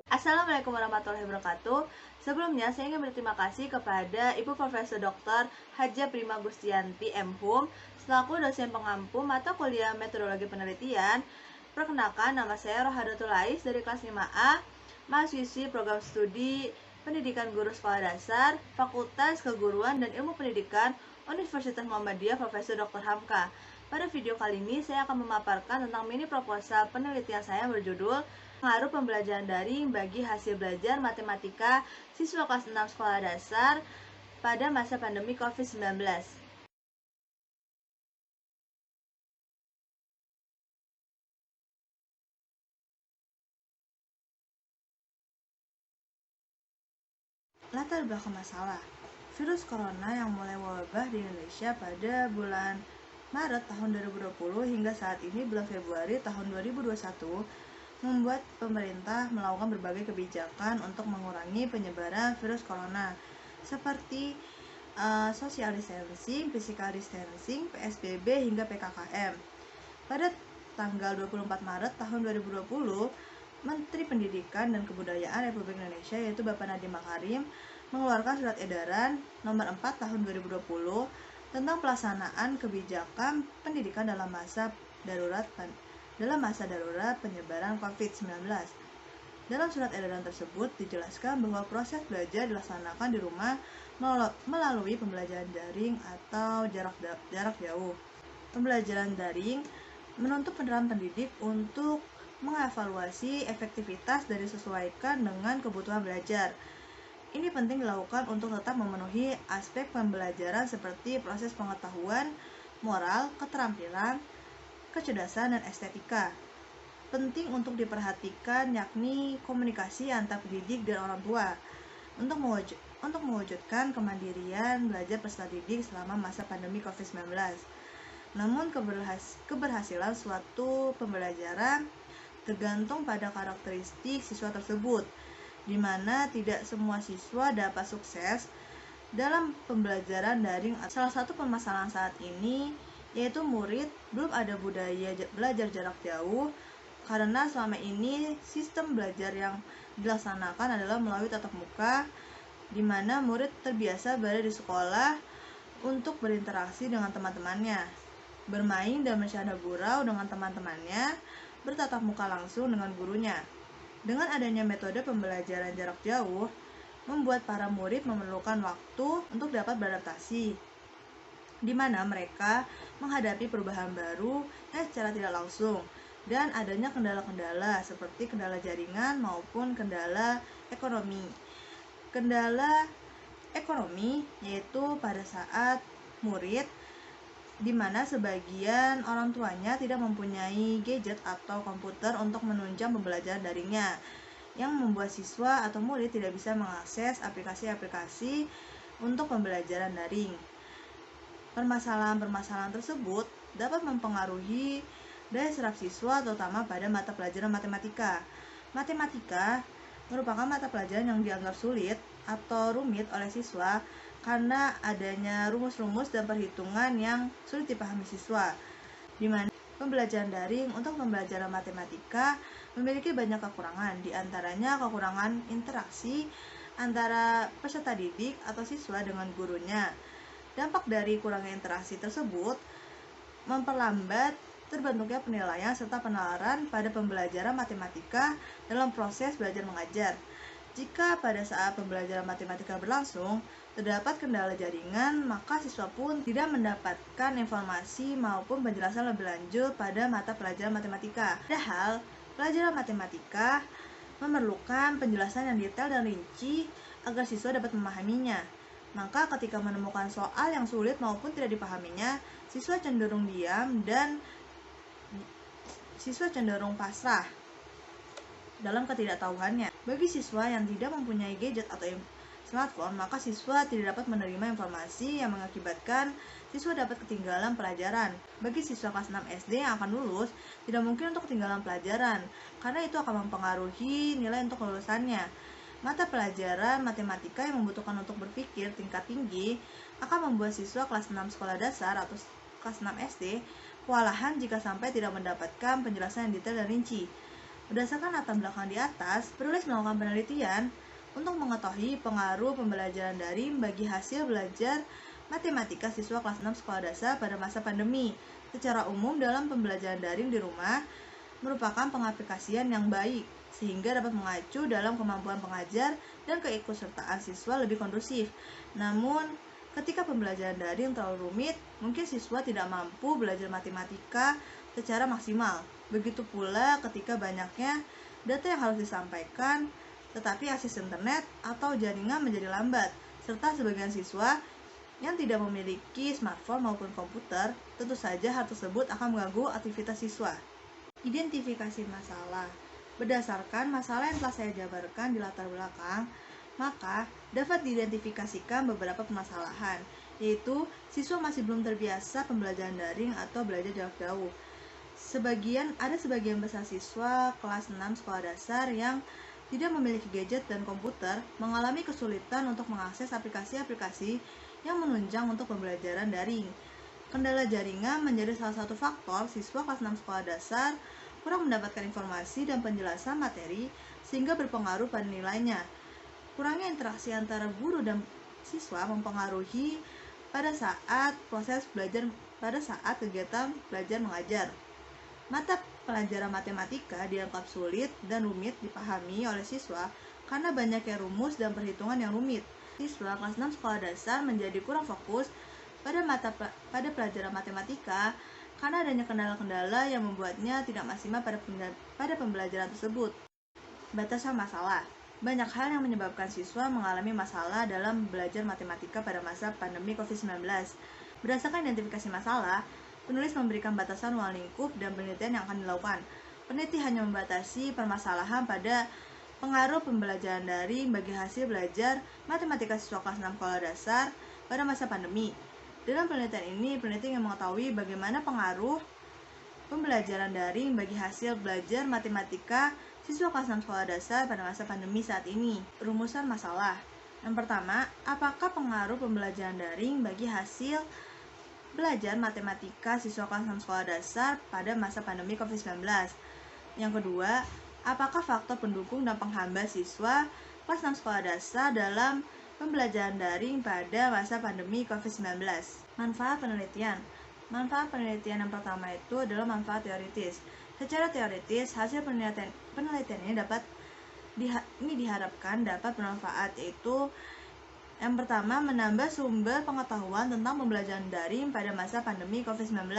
Assalamualaikum warahmatullahi wabarakatuh. Sebelumnya saya ingin berterima kasih kepada Ibu Profesor Dr. Haja Prima Gustianti M.Hum selaku dosen pengampu mata kuliah Metodologi Penelitian. Perkenalkan, nama saya Rohadatul Ais dari kelas 5A, mahasiswi program studi Pendidikan Guru Sekolah Dasar, Fakultas Keguruan dan Ilmu Pendidikan Universitas Muhammadiyah Profesor Dr. Hamka. Pada video kali ini saya akan memaparkan tentang mini proposal penelitian saya berjudul Pengaruh pembelajaran daring bagi hasil belajar matematika siswa kelas 6 sekolah dasar pada masa pandemi COVID-19. Latar belakang masalah, virus corona yang mulai wabah di Indonesia pada bulan Maret tahun 2020 hingga saat ini bulan Februari tahun 2021 membuat pemerintah melakukan berbagai kebijakan untuk mengurangi penyebaran virus corona seperti social distancing, physical distancing, PSBB hingga PKKM. Pada tanggal 24 Maret tahun 2020, Menteri Pendidikan dan Kebudayaan Republik Indonesia yaitu Bapak Nadiem Makarim mengeluarkan surat edaran nomor 4 tahun 2020 tentang pelaksanaan kebijakan pendidikan dalam masa darurat penyebaran COVID-19. Dalam surat edaran tersebut dijelaskan bahwa proses belajar dilaksanakan di rumah melalui pembelajaran daring atau jarak jauh. Pembelajaran daring menuntut penerang pendidik untuk mengevaluasi efektivitas dan disesuaikan dengan kebutuhan belajar. Ini penting dilakukan untuk tetap memenuhi aspek pembelajaran seperti proses pengetahuan, moral, keterampilan, kecerdasan, dan estetika. Penting untuk diperhatikan yakni komunikasi antar pendidik dan orang tua untuk mewujudkan kemandirian belajar peserta didik selama masa pandemi COVID-19. Namun keberhasilan suatu pembelajaran tergantung pada karakteristik siswa tersebut, di mana tidak semua siswa dapat sukses dalam pembelajaran daring. Salah satu permasalahan saat ini yaitu murid belum ada budaya belajar jarak jauh, karena selama ini sistem belajar yang dilaksanakan adalah melalui tatap muka, di mana murid terbiasa berada di sekolah untuk berinteraksi dengan teman-temannya, bermain dan bercanda gurau dengan teman-temannya, bertatap muka langsung dengan gurunya. Dengan adanya metode pembelajaran jarak jauh, membuat para murid memerlukan waktu untuk dapat beradaptasi, di mana mereka menghadapi perubahan baru yang secara tidak langsung, dan adanya kendala-kendala seperti kendala jaringan maupun kendala ekonomi. Kendala ekonomi yaitu pada saat murid di mana sebagian orang tuanya tidak mempunyai gadget atau komputer untuk menunjang pembelajaran daringnya, yang membuat siswa atau murid tidak bisa mengakses aplikasi-aplikasi untuk pembelajaran daring. Permasalahan-permasalahan tersebut dapat mempengaruhi daya serap siswa terutama pada mata pelajaran matematika. Matematika merupakan mata pelajaran yang dianggap sulit atau rumit oleh siswa karena adanya rumus-rumus dan perhitungan yang sulit dipahami siswa, di mana pembelajaran daring untuk pembelajaran matematika memiliki banyak kekurangan, di antaranya kekurangan interaksi antara peserta didik atau siswa dengan gurunya. Dampak dari kurangnya interaksi tersebut memperlambat terbentuknya penilaian serta penalaran pada pembelajaran matematika dalam proses belajar mengajar. Jika pada saat pembelajaran matematika berlangsung terdapat kendala jaringan, maka siswa pun tidak mendapatkan informasi maupun penjelasan lebih lanjut pada mata pelajaran matematika. Padahal, pelajaran matematika memerlukan penjelasan yang detail dan rinci agar siswa dapat memahaminya. Maka ketika menemukan soal yang sulit maupun tidak dipahaminya, siswa cenderung diam dan siswa cenderung pasrah dalam ketidaktahuannya. Bagi siswa yang tidak mempunyai gadget atau smartphone, maka siswa tidak dapat menerima informasi yang mengakibatkan siswa dapat ketinggalan pelajaran. Bagi siswa kelas 6 SD yang akan lulus, tidak mungkin untuk ketinggalan pelajaran, karena itu akan mempengaruhi nilai untuk lulusannya. Mata pelajaran matematika yang membutuhkan untuk berpikir tingkat tinggi akan membuat siswa kelas 6 sekolah dasar atau kelas 6 SD kewalahan jika sampai tidak mendapatkan penjelasan yang detail dan rinci. Berdasarkan latar belakang di atas, penulis melakukan penelitian untuk mengetahui pengaruh pembelajaran daring bagi hasil belajar matematika siswa kelas 6 sekolah dasar pada masa pandemi. Secara umum, dalam pembelajaran daring di rumah merupakan pengaplikasian yang baik, sehingga dapat mengacu dalam kemampuan pengajar dan keikutsertaan siswa lebih kondusif. Namun, ketika pembelajaran daring terlalu rumit, mungkin siswa tidak mampu belajar matematika secara maksimal. Begitu pula ketika banyaknya data yang harus disampaikan, tetapi akses internet atau jaringan menjadi lambat, serta sebagian siswa yang tidak memiliki smartphone maupun komputer, tentu saja hal tersebut akan mengganggu aktivitas siswa. Identifikasi masalah. Berdasarkan masalah yang telah saya jabarkan di latar belakang, maka dapat diidentifikasikan beberapa permasalahan, yaitu siswa masih belum terbiasa pembelajaran daring atau belajar jarak jauh. Ada sebagian besar siswa kelas 6 sekolah dasar yang tidak memiliki gadget dan komputer mengalami kesulitan untuk mengakses aplikasi-aplikasi yang menunjang untuk pembelajaran daring. Kendala jaringan menjadi salah satu faktor siswa kelas 6 sekolah dasar kurang mendapatkan informasi dan penjelasan materi sehingga berpengaruh pada nilainya. Kurangnya interaksi antara guru dan siswa mempengaruhi pada saat kegiatan belajar mengajar. Mata pelajaran matematika dianggap sulit dan rumit dipahami oleh siswa karena banyaknya rumus dan perhitungan yang rumit. Siswa kelas 6 sekolah dasar menjadi kurang fokus pada pelajaran matematika karena adanya kendala-kendala yang membuatnya tidak maksimal pada pembelajaran tersebut. Batasan masalah. Banyak hal yang menyebabkan siswa mengalami masalah dalam belajar matematika pada masa pandemi COVID-19. Berdasarkan identifikasi masalah, penulis memberikan batasan ruang lingkup dan penelitian yang akan dilakukan. Peneliti hanya membatasi permasalahan pada pengaruh pembelajaran daring bagi hasil belajar matematika siswa kelas 6 sekolah dasar pada masa pandemi. Dalam penelitian ini, peneliti ingin mengetahui bagaimana pengaruh pembelajaran daring bagi hasil belajar matematika siswa kelas 6 sekolah dasar pada masa pandemi saat ini. Rumusan masalah. Yang pertama, apakah pengaruh pembelajaran daring bagi hasil belajar matematika siswa kelas 6 sekolah dasar pada masa pandemi COVID-19? Yang kedua, apakah faktor pendukung dan penghambat siswa kelas 6 sekolah dasar dalam pembelajaran daring pada masa pandemi COVID-19? Manfaat penelitian. Manfaat penelitian yang pertama itu adalah manfaat teoritis. Secara teoritis, hasil penelitian ini diharapkan dapat bermanfaat, yaitu yang pertama, menambah sumber pengetahuan tentang pembelajaran daring pada masa pandemi COVID-19.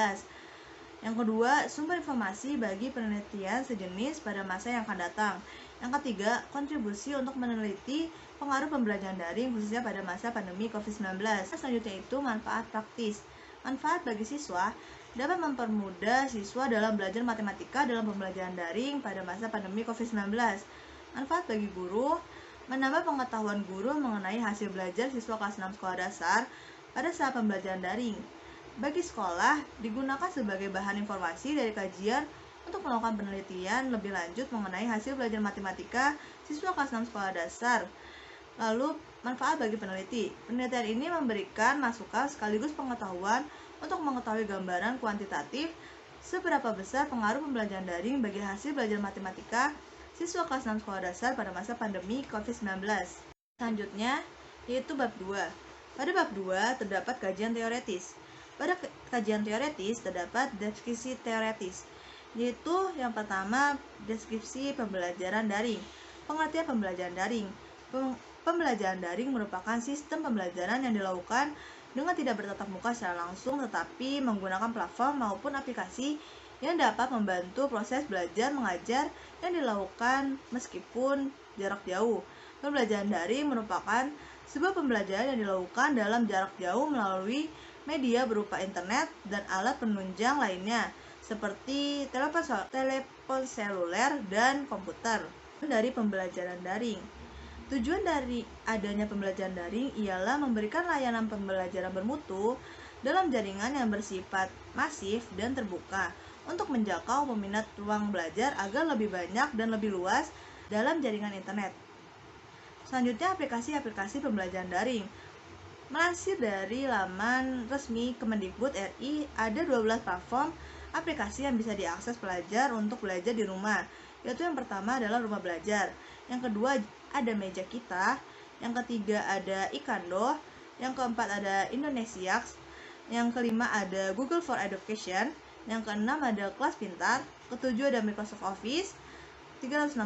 Yang kedua, sumber informasi bagi penelitian sejenis pada masa yang akan datang. Yang ketiga, kontribusi untuk meneliti pengaruh pembelajaran daring khususnya pada masa pandemi COVID-19. Selanjutnya itu manfaat praktis. Manfaat bagi siswa dapat mempermudah siswa dalam belajar matematika dalam pembelajaran daring pada masa pandemi COVID-19. Manfaat bagi guru, menambah pengetahuan guru mengenai hasil belajar siswa kelas 6 sekolah dasar pada saat pembelajaran daring. Bagi sekolah, digunakan sebagai bahan informasi dari kajian untuk melakukan penelitian lebih lanjut mengenai hasil belajar matematika siswa kelas 6 sekolah dasar. Lalu, manfaat bagi peneliti. Penelitian ini memberikan masukan sekaligus pengetahuan untuk mengetahui gambaran kuantitatif seberapa besar pengaruh pembelajaran daring bagi hasil belajar matematika siswa kelas 6 sekolah dasar pada masa pandemi COVID-19. Selanjutnya, yaitu bab 2. Pada bab 2 terdapat kajian teoretis. Pada kajian teoretis terdapat deskripsi teoretis, yaitu yang pertama deskripsi pembelajaran daring. Pengertian pembelajaran daring. Pembelajaran daring merupakan sistem pembelajaran yang dilakukan dengan tidak bertatap muka secara langsung, tetapi menggunakan platform maupun aplikasi yang dapat membantu proses belajar mengajar yang dilakukan meskipun jarak jauh. Pembelajaran daring merupakan sebuah pembelajaran yang dilakukan dalam jarak jauh melalui media berupa internet dan alat penunjang lainnya seperti telepon seluler dan komputer. Dari pembelajaran daring. Tujuan dari adanya pembelajaran daring ialah memberikan layanan pembelajaran bermutu dalam jaringan yang bersifat masif dan terbuka untuk menjangkau peminat ruang belajar agar lebih banyak dan lebih luas dalam jaringan internet. Selanjutnya, aplikasi-aplikasi pembelajaran daring. Melansir dari laman resmi Kemendikbud RI, ada 12 platform aplikasi yang bisa diakses pelajar untuk belajar di rumah. yaitu yang pertama adalah rumah belajar, yang kedua ada meja kita, yang ketiga ada Ikando, yang keempat ada Indonesiax, yang kelima ada Google for Education, yang keenam ada kelas pintar, ketujuh ada Microsoft Office 365,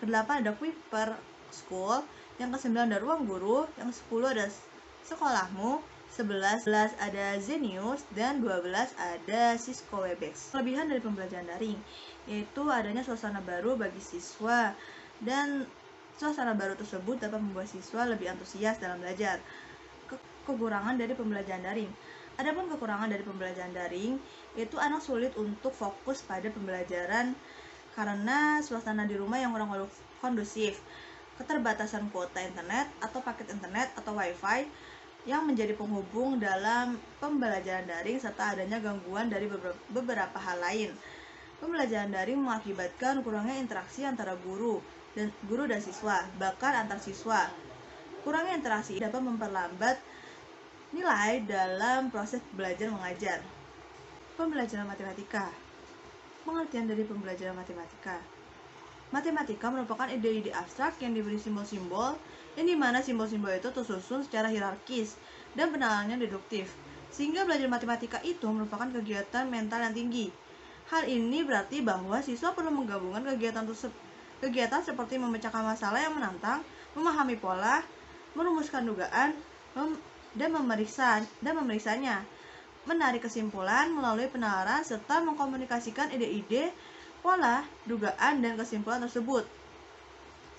kedelapan ada Kuiper School, yang kesembilan ada ruang guru, yang 10 ada sekolahmu, 11 ada Zenius, dan 12 ada Cisco Webex. Kelebihan dari pembelajaran daring yaitu adanya suasana baru bagi siswa, dan suasana baru tersebut dapat membuat siswa lebih antusias dalam belajar. Kekurangan dari pembelajaran daring. Adapun kekurangan dari pembelajaran daring yaitu anak sulit untuk fokus pada pembelajaran karena suasana di rumah yang kurang kondusif, keterbatasan kuota internet atau paket internet atau wifi yang menjadi penghubung dalam pembelajaran daring, serta adanya gangguan dari beberapa hal lain. Pembelajaran daring mengakibatkan kurangnya interaksi antara guru dan siswa, bahkan antar siswa. Kurangnya interaksi dapat memperlambat nilai dalam proses belajar mengajar. Pembelajaran matematika. Pengertian dari pembelajaran matematika. Matematika merupakan ide-ide abstrak yang diberi simbol-simbol, yang dimana simbol-simbol itu tersusun secara hierarkis dan penalarannya deduktif, sehingga belajar matematika itu merupakan kegiatan mental yang tinggi. Hal ini berarti bahwa siswa perlu menggabungkan kegiatan seperti memecahkan masalah yang menantang, memahami pola, merumuskan dugaan, dan memeriksanya, menarik kesimpulan melalui penalaran, serta mengkomunikasikan ide-ide, pola, dugaan, dan kesimpulan tersebut.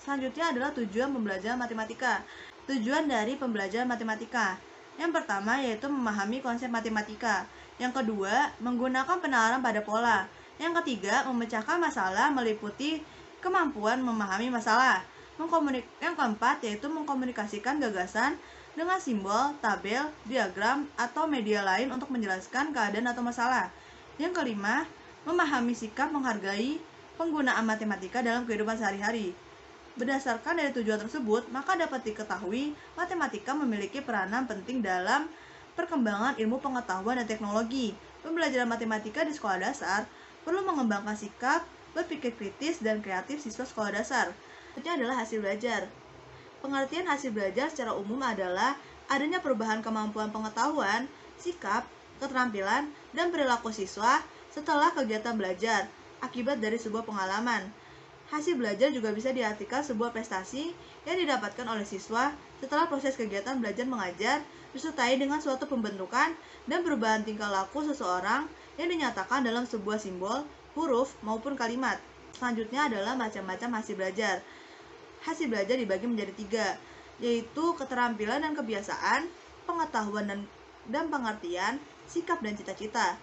Selanjutnya adalah tujuan pembelajaran matematika. Tujuan dari pembelajaran matematika. Yang pertama yaitu memahami konsep matematika. Yang kedua, menggunakan penalaran pada pola. Yang ketiga, memecahkan masalah meliputi kemampuan memahami masalah. Yang keempat yaitu mengkomunikasikan gagasan dengan simbol, tabel, diagram, atau media lain untuk menjelaskan keadaan atau masalah. Yang kelima, memahami sikap menghargai penggunaan matematika dalam kehidupan sehari-hari. Berdasarkan dari tujuan tersebut, maka dapat diketahui matematika memiliki peranan penting dalam perkembangan ilmu pengetahuan dan teknologi. Pembelajaran matematika di sekolah dasar perlu mengembangkan sikap berpikir kritis dan kreatif siswa sekolah dasar. Selanjutnya adalah hasil belajar. Pengertian hasil belajar secara umum adalah adanya perubahan kemampuan pengetahuan, sikap, keterampilan, dan perilaku siswa setelah kegiatan belajar akibat dari sebuah pengalaman. Hasil belajar juga bisa diartikan sebuah prestasi yang didapatkan oleh siswa setelah proses kegiatan belajar mengajar disertai dengan suatu pembentukan dan perubahan tingkah laku seseorang yang dinyatakan dalam sebuah simbol, huruf, maupun kalimat. Selanjutnya adalah macam-macam hasil belajar. Hasil belajar dibagi menjadi 3, yaitu keterampilan dan kebiasaan, pengetahuan dan pengertian, sikap dan cita-cita.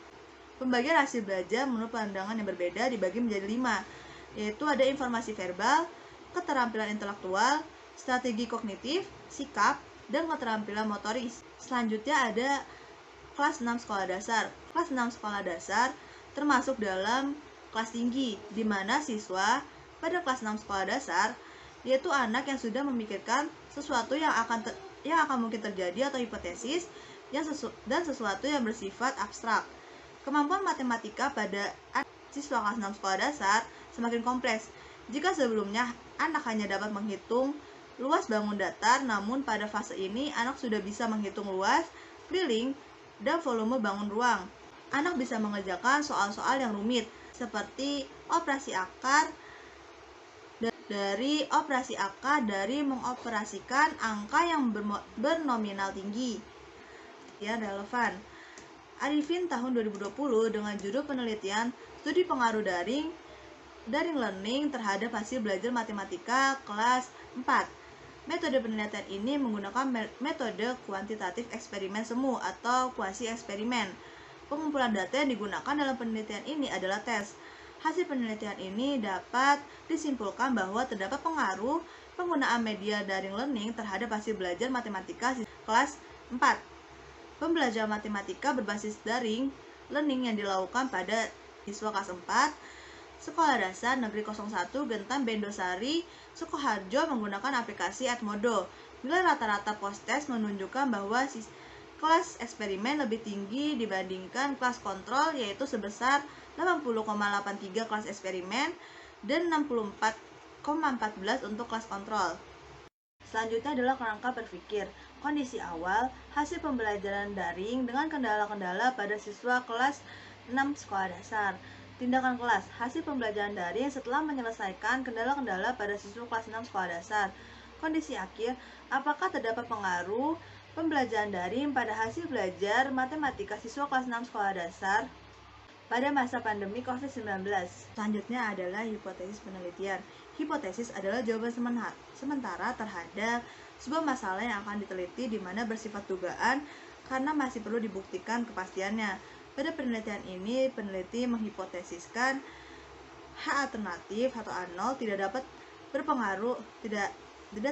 Pembagian hasil belajar menurut pandangan yang berbeda dibagi menjadi 5, yaitu ada informasi verbal, keterampilan intelektual, strategi kognitif, sikap, dan keterampilan motoris. Selanjutnya ada kelas 6 sekolah dasar. Kelas 6 sekolah dasar termasuk dalam kelas tinggi, di mana siswa pada kelas 6 sekolah dasar yaitu anak yang sudah memikirkan sesuatu yang akan mungkin terjadi atau hipotesis dan sesuatu yang bersifat abstrak. Kemampuan matematika pada siswa kelas 6 sekolah dasar semakin kompleks. Jika sebelumnya anak hanya dapat menghitung luas bangun datar, namun pada fase ini anak sudah bisa menghitung luas, keliling, dan volume bangun ruang. Anak bisa mengerjakan soal-soal yang rumit seperti operasi akar dari mengoperasikan angka yang bernominal tinggi. Ya, relevan. Arifin tahun 2020 dengan judul penelitian Studi Pengaruh Daring Learning terhadap hasil belajar matematika kelas 4. Metode penelitian ini menggunakan metode kuantitatif eksperimen semu atau kuasi eksperimen. Pengumpulan data yang digunakan dalam penelitian ini adalah tes. Hasil penelitian ini dapat disimpulkan bahwa terdapat pengaruh penggunaan media daring learning terhadap hasil belajar matematika kelas 4. Pembelajaran matematika berbasis daring learning yang dilakukan pada siswa kelas 4 Sekolah Dasar Negeri 01 Gentan Bendosari, Sukoharjo menggunakan aplikasi Edmodo. Nilai rata-rata post-test menunjukkan bahwa kelas eksperimen lebih tinggi dibandingkan kelas kontrol, yaitu sebesar 80,83 kelas eksperimen dan 64,14 untuk kelas kontrol. Selanjutnya adalah kerangka berpikir. Kondisi awal, hasil pembelajaran daring dengan kendala-kendala pada siswa kelas 6 sekolah dasar. Tindakan kelas, hasil pembelajaran daring setelah menyelesaikan kendala-kendala pada siswa kelas 6 sekolah dasar. Kondisi akhir, apakah terdapat pengaruh pembelajaran daring pada hasil belajar matematika siswa kelas 6 sekolah dasar pada masa pandemi COVID-19. Selanjutnya adalah hipotesis penelitian. Hipotesis adalah jawaban sementara terhadap sebuah masalah yang akan diteliti di mana bersifat dugaan karena masih perlu dibuktikan kepastiannya. Pada penelitian ini, peneliti menghipotesiskan H alternatif atau A0 tidak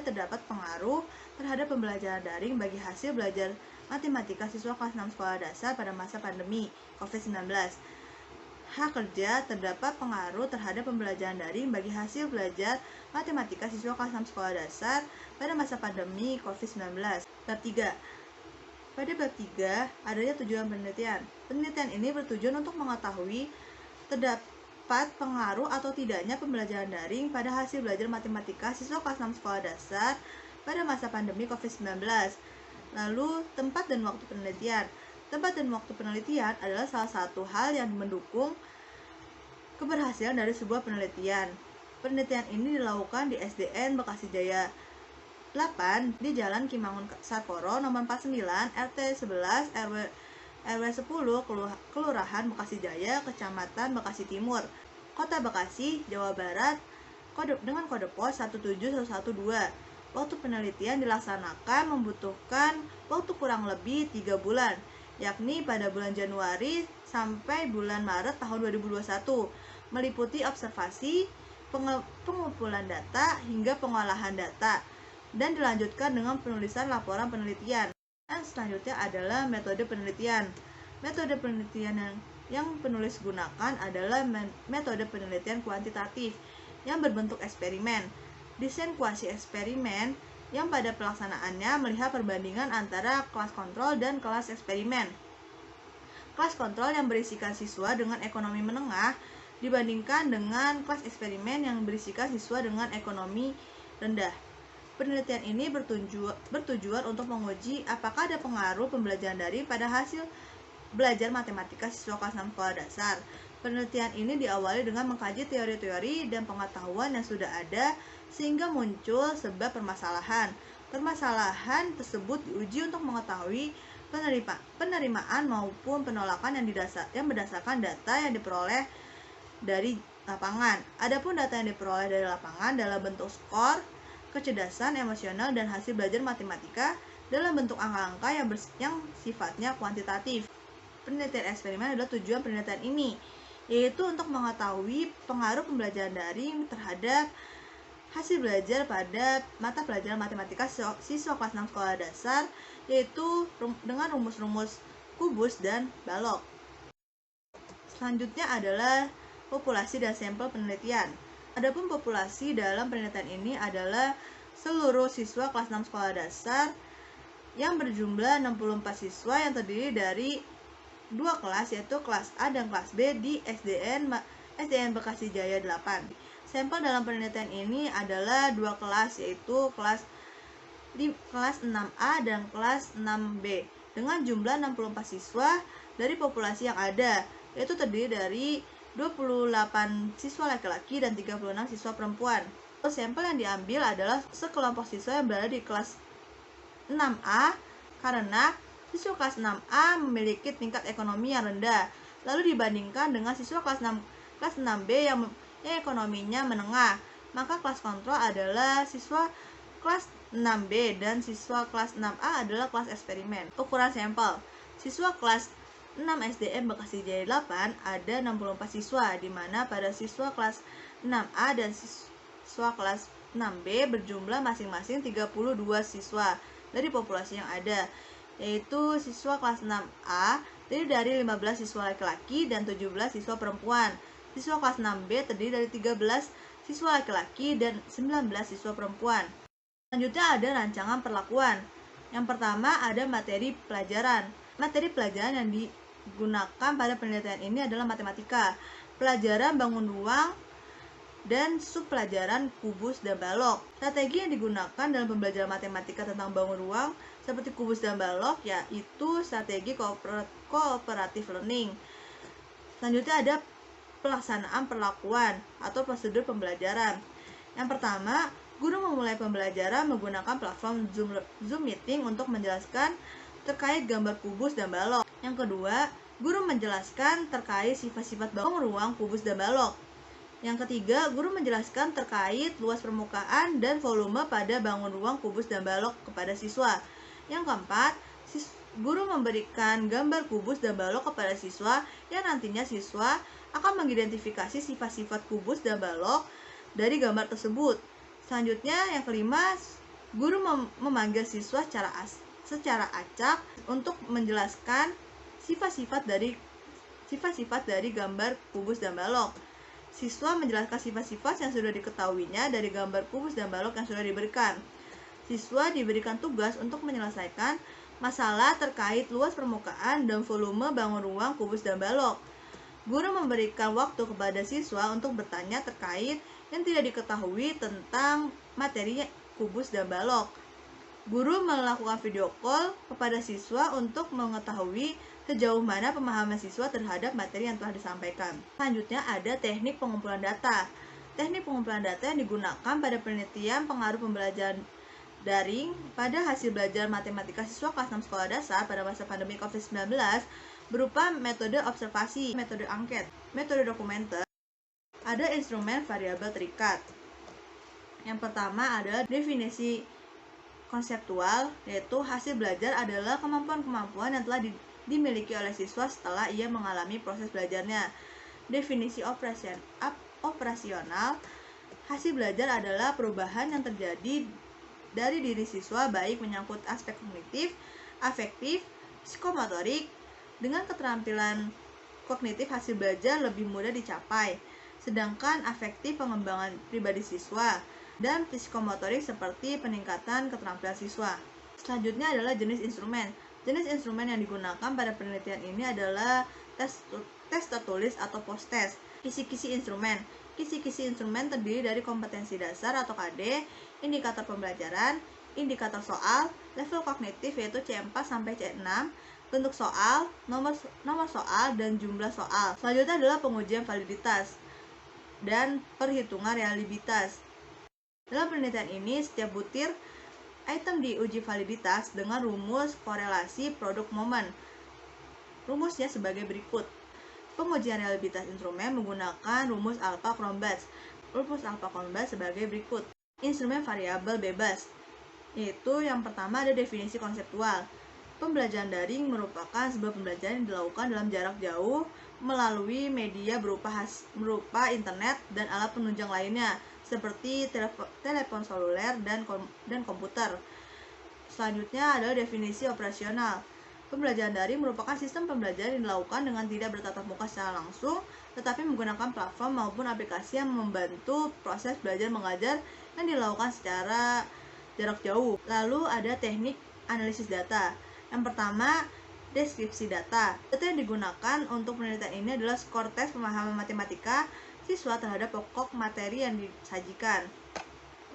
terdapat pengaruh terhadap pembelajaran daring bagi hasil belajar matematika siswa kelas 6 sekolah dasar pada masa pandemi COVID-19. H kerja, terdapat pengaruh terhadap pembelajaran daring bagi hasil belajar matematika siswa kelas 6 sekolah dasar pada masa pandemi COVID-19. Bab 3. Pada bab 3, adanya tujuan penelitian. Penelitian ini bertujuan untuk mengetahui terdapat pengaruh atau tidaknya pembelajaran daring pada hasil belajar matematika siswa kelas 6 sekolah dasar pada masa pandemi COVID-19. Lalu, tempat dan waktu penelitian. Tempat dan waktu penelitian adalah salah satu hal yang mendukung keberhasilan dari sebuah penelitian. Penelitian ini dilakukan di SDN Bekasi Jaya 8 di Jalan Kimangun Sarporo nomor 49 RT 11 RW 10 Kelurahan Bekasi Jaya, Kecamatan Bekasi Timur, Kota Bekasi, Jawa Barat, dengan kode pos 17112. Waktu penelitian dilaksanakan membutuhkan waktu kurang lebih 3 bulan, yakni pada bulan Januari sampai bulan Maret tahun 2021, meliputi observasi, pengumpulan data, hingga pengolahan data, dan dilanjutkan dengan penulisan laporan penelitian. Dan selanjutnya adalah metode penelitian. Metode penelitian yang penulis gunakan adalah metode penelitian kuantitatif yang berbentuk eksperimen. Desain kuasi eksperimen yang pada pelaksanaannya melihat perbandingan antara kelas kontrol dan kelas eksperimen. Kelas kontrol yang berisikan siswa dengan ekonomi menengah dibandingkan dengan kelas eksperimen yang berisikan siswa dengan ekonomi rendah. Penelitian ini bertujuan untuk menguji apakah ada pengaruh pembelajaran daring pada hasil belajar matematika siswa kelas 6 sekolah dasar. Penelitian ini diawali dengan mengkaji teori-teori dan pengetahuan yang sudah ada sehingga muncul sebab permasalahan. Permasalahan tersebut diuji untuk mengetahui penerimaan maupun penolakan yang berdasarkan data yang diperoleh dari lapangan. Adapun data yang diperoleh dari lapangan dalam bentuk skor, kecerdasan emosional, dan hasil belajar matematika dalam bentuk angka-angka yang sifatnya kuantitatif. Penelitian eksperimen adalah tujuan penelitian ini, yaitu untuk mengetahui pengaruh pembelajaran daring terhadap hasil belajar pada mata pelajaran matematika siswa kelas 6 sekolah dasar, yaitu dengan rumus-rumus kubus dan balok. Selanjutnya adalah populasi dan sampel penelitian. Adapun populasi dalam penelitian ini adalah seluruh siswa kelas 6 sekolah dasar yang berjumlah 64 siswa yang terdiri dari dua kelas, yaitu kelas A dan kelas B di SDN Bekasi Jaya 8. Sampel dalam penelitian ini adalah dua kelas, yaitu kelas 6A dan kelas 6B dengan jumlah 64 siswa dari populasi yang ada, yaitu terdiri dari 28 siswa laki-laki dan 36 siswa perempuan. Sampel yang diambil adalah sekelompok siswa yang berada di kelas 6A karena siswa kelas 6A memiliki tingkat ekonomi yang rendah, lalu dibandingkan dengan siswa kelas 6B yang ekonominya menengah. Maka kelas kontrol adalah siswa kelas 6B dan siswa kelas 6A adalah kelas eksperimen. Ukuran sampel. Siswa kelas 6 SDN Bekasi Jaya 8 ada 64 siswa, di mana pada siswa kelas 6A dan siswa kelas 6B berjumlah masing-masing 32 siswa dari populasi yang ada, yaitu siswa kelas 6A terdiri dari 15 siswa laki-laki dan 17 siswa perempuan. Siswa kelas 6B terdiri dari 13 siswa laki-laki dan 19 siswa perempuan. Selanjutnya ada rancangan perlakuan. Yang pertama ada materi pelajaran. Materi pelajaran yang digunakan pada penelitian ini adalah matematika. Pelajaran bangun ruang dan subpelajaran kubus dan balok. Strategi yang digunakan dalam pembelajaran matematika tentang bangun ruang seperti kubus dan balok yaitu strategi cooperative learning. Selanjutnya ada pelaksanaan perlakuan atau prosedur pembelajaran. Yang pertama, guru memulai pembelajaran menggunakan platform Zoom Meeting untuk menjelaskan terkait gambar kubus dan balok. Yang kedua, guru menjelaskan terkait sifat-sifat bangun ruang kubus dan balok. Yang ketiga, guru menjelaskan terkait luas permukaan dan volume pada bangun ruang kubus dan balok kepada siswa. Yang keempat, guru memberikan gambar kubus dan balok kepada siswa yang nantinya siswa akan mengidentifikasi sifat-sifat kubus dan balok dari gambar tersebut. Selanjutnya, yang kelima, guru memanggil siswa secara acak untuk menjelaskan sifat-sifat dari gambar kubus dan balok. Siswa menjelaskan sifat-sifat yang sudah diketahuinya dari gambar kubus dan balok yang sudah diberikan. Siswa diberikan tugas untuk menyelesaikan masalah terkait luas permukaan dan volume bangun ruang kubus dan balok. Guru memberikan waktu kepada siswa untuk bertanya terkait yang tidak diketahui tentang materi kubus dan balok. Guru melakukan video call kepada siswa untuk mengetahui sejauh mana pemahaman siswa terhadap materi yang telah disampaikan. Selanjutnya ada teknik pengumpulan data. Teknik pengumpulan data yang digunakan pada penelitian pengaruh pembelajaran daring pada hasil belajar matematika siswa kelas 6 sekolah dasar pada masa pandemi COVID-19 berupa metode observasi, metode angket, metode dokumenter, ada instrumen variabel terikat. Yang pertama adalah definisi konseptual, yaitu hasil belajar adalah kemampuan-kemampuan yang telah dimiliki oleh siswa setelah ia mengalami proses belajarnya. Definisi operasional, hasil belajar adalah perubahan yang terjadi dari diri siswa baik menyangkut aspek kognitif, afektif, psikomotorik. Dengan keterampilan kognitif hasil belajar lebih mudah dicapai, sedangkan afektif pengembangan pribadi siswa dan psikomotorik seperti peningkatan keterampilan siswa. Selanjutnya adalah jenis instrumen. Jenis instrumen yang digunakan pada penelitian ini adalah tes tertulis atau post-test. Kisi-kisi instrumen. Kisi-kisi instrumen terdiri dari kompetensi dasar atau KD, indikator pembelajaran, indikator soal, level kognitif yaitu C4 sampai C6, bentuk soal, nomor soal, dan jumlah soal. Selanjutnya adalah pengujian validitas dan perhitungan realitas. Dalam penelitian ini, setiap butir item diuji validitas dengan rumus korelasi produk momen. Rumusnya sebagai berikut. Pengujian realitas instrumen menggunakan rumus Alpha-Cronbach. Rumus Alpha-Cronbach sebagai berikut. Instrumen variabel bebas, yaitu yang pertama ada definisi konseptual. Pembelajaran daring merupakan sebuah pembelajaran yang dilakukan dalam jarak jauh melalui media berupa internet dan alat penunjang lainnya seperti telepon seluler dan komputer. Selanjutnya adalah definisi operasional. Pembelajaran daring merupakan sistem pembelajaran yang dilakukan dengan tidak bertatap muka secara langsung, tetapi menggunakan platform maupun aplikasi yang membantu proses belajar mengajar yang dilakukan secara jarak jauh. Lalu ada teknik analisis data. Yang pertama, deskripsi data. Data yang digunakan untuk penelitian ini adalah skor tes pemahaman matematika siswa terhadap pokok materi yang disajikan.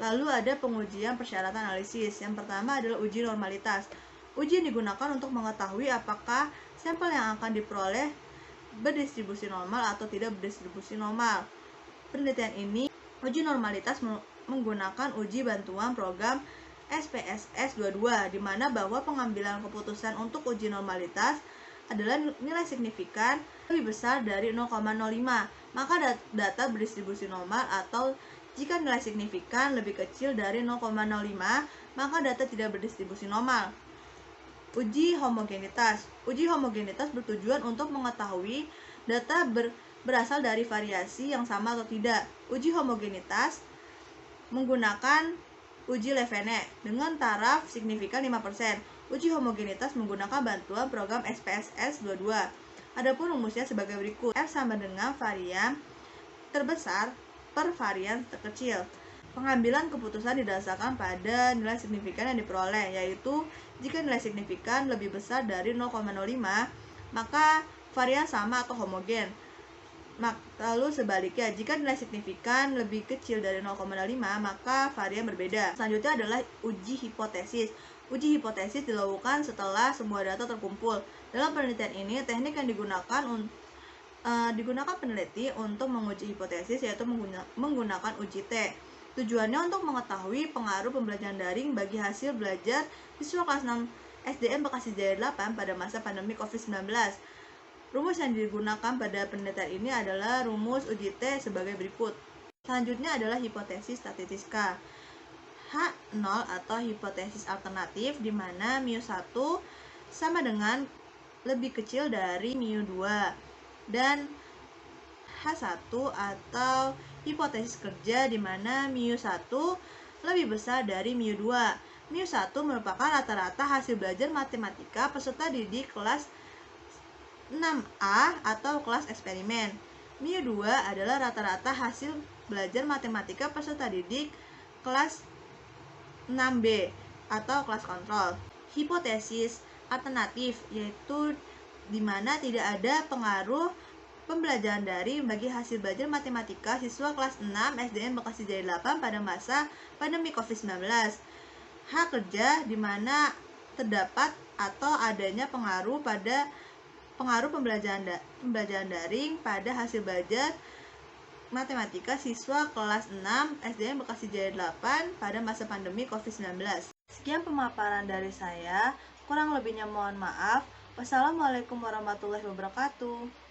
Lalu ada pengujian persyaratan analisis. Yang pertama adalah uji normalitas. Uji yang digunakan untuk mengetahui apakah sampel yang akan diperoleh berdistribusi normal atau tidak berdistribusi normal. Penelitian ini, uji normalitas menggunakan uji bantuan program SPSS 22, di mana bahwa pengambilan keputusan untuk uji normalitas adalah nilai signifikan lebih besar dari 0,05, maka data berdistribusi normal, atau jika nilai signifikan lebih kecil dari 0,05, maka data tidak berdistribusi normal. Uji homogenitas. Uji homogenitas bertujuan untuk mengetahui data berasal dari variasi yang sama atau tidak. Uji homogenitas menggunakan uji Levene dengan taraf signifikan 5%. Uji homogenitas menggunakan bantuan program SPSS 22. Adapun rumusnya sebagai berikut. F sama dengan varian terbesar per varian terkecil. Pengambilan keputusan didasarkan pada nilai signifikan yang diperoleh, yaitu jika nilai signifikan lebih besar dari 0,05, maka varian sama atau homogen. Lalu sebaliknya, jika nilai signifikan lebih kecil dari 0,5, maka varian berbeda. Selanjutnya adalah uji hipotesis. Uji hipotesis dilakukan setelah semua data terkumpul. Dalam penelitian ini, teknik yang digunakan peneliti untuk menguji hipotesis yaitu menggunakan uji T. Tujuannya untuk mengetahui pengaruh pembelajaran daring bagi hasil belajar siswa kelas 6 SDN Bekasi Jaya 8 pada masa pandemi COVID-19. Rumus yang digunakan pada penelitian ini adalah rumus uji T sebagai berikut. Selanjutnya adalah hipotesis statistika. H0 atau hipotesis alternatif di mana μ1 sama dengan lebih kecil dari μ2. Dan H1 atau hipotesis kerja di mana μ1 lebih besar dari μ2. μ1 merupakan rata-rata hasil belajar matematika peserta didik kelas 6A atau kelas eksperimen. μ2 adalah rata-rata hasil belajar matematika peserta didik kelas 6B atau kelas kontrol. Hipotesis alternatif yaitu di mana tidak ada pengaruh pembelajaran daring bagi hasil belajar matematika siswa kelas 6 SDN Bekasi Jaya 8 pada masa pandemi COVID-19. H kerja di mana terdapat atau adanya pengaruh pembelajaran daring pada hasil belajar matematika siswa kelas 6 SDN Bekasi Jaya 8 pada masa pandemi COVID-19. Sekian pemaparan dari saya, kurang lebihnya mohon maaf. Wassalamualaikum warahmatullahi wabarakatuh.